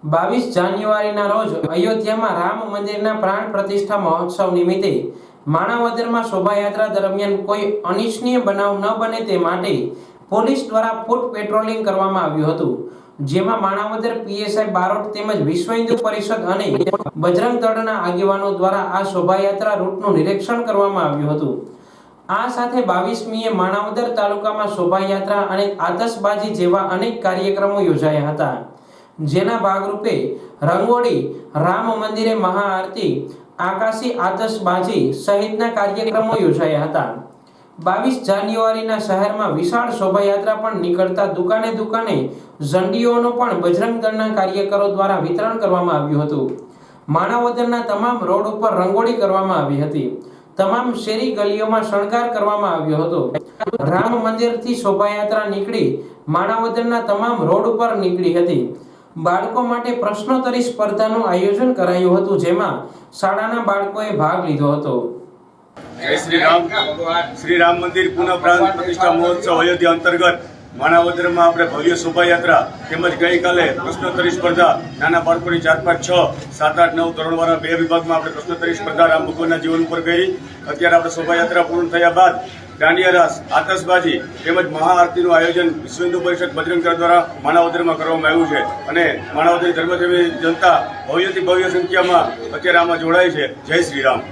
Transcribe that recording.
22 જાન્યુઆરીના રોજ અયોધ્યામાં રામ મંદિરના પ્રાણ પ્રતિષ્ઠા મહોત્સવ નિમિત્તે માણાવદરમાં શોભાયાત્રા દરમિયાન કોઈ અનિચ્છનીય બનાવ ન બને તે માટે પોલીસ દ્વારા ફૂટ પેટ્રોલિંગ કરવામાં આવ્યું હતું, જેમાં માણાવદર પીએસઆઈ બારોટ તેમજ વિશ્વ હિન્દુ પરિષદ અને બજરંગ દળના આગેવાનો દ્વારા આ શોભાયાત્રા રૂટનું નિરીક્ષણ કરવામાં આવ્યું હતું। આ સાથે 22મીએ માણાવદર તાલુકામાં શોભાયાત્રા અને આતશબાજી જેવા અનેક કાર્યક્રમો યોજાયા હતા, જેના ભાગરૂપે રંગોળી, રામ મંદિરે મહાઆરતી, આકાશી આતશબાજી સહિતના કાર્યક્રમો યોજાયા હતા। 22 જાન્યુઆરીના શહેરમાં વિશાળ શોભાયાત્રા પણ નીકળતા દુકાને દુકાને ઝંડીઓનું પણ બજરંગ દળના કાર્યકરો દ્વારા વિતરણ કરવામાં આવ્યું હતું। માણાવદરના તમામ રોડ ઉપર રંગોળી કરવામાં આવી હતી। તમામ શેરી ગલીઓમાં શણગાર કરવામાં આવ્યો હતો। રામ મંદિરથી શોભાયાત્રા નીકળી માણાવદરના તમામ રોડ ઉપર નીકળી હતી। બાળકો માટે પ્રશ્નોત્તરી સ્પર્ધાનું આયોજન કરાયું હતું, જેમાં શાળાના બાળકોએ ભાગ લીધો હતો। જય શ્રી રામ મંદિર પુનઃ પ્રાણ પ્રતિષ્ઠા મહોત્સવ અયોધ્યા અંતર્ગત માણાવદરમાં આપણે ભવ્ય શોભાયાત્રા તેમજ ગઈકાલે પ્રશ્નોત્તરી સ્પર્ધા નાના બાળકોની 4, 5, 6, 7, 8, 9 ધોરણવાળા 2 વિભાગમાં આપણે પ્રશ્નોત્તરી સ્પર્ધા રામ ભગવાનના જીવન ઉપર કરી। અત્યારે આપણે શોભાયાત્રા પૂર્ણ થયા બાદ દાંડિયા રાસ, આતશબાજી તેમજ મહાઆરતીનું આયોજન વિશ્વ હિન્દુ પરિષદ બજરંગ દળ દ્વારા માણાવદરમાં કરવામાં આવ્યું છે અને માણાવદરની ધર્મપ્રેમી જનતા ભવ્યથી ભવ્ય સંખ્યામાં અત્યારે આમાં જોડાય છે। જય શ્રી રામ।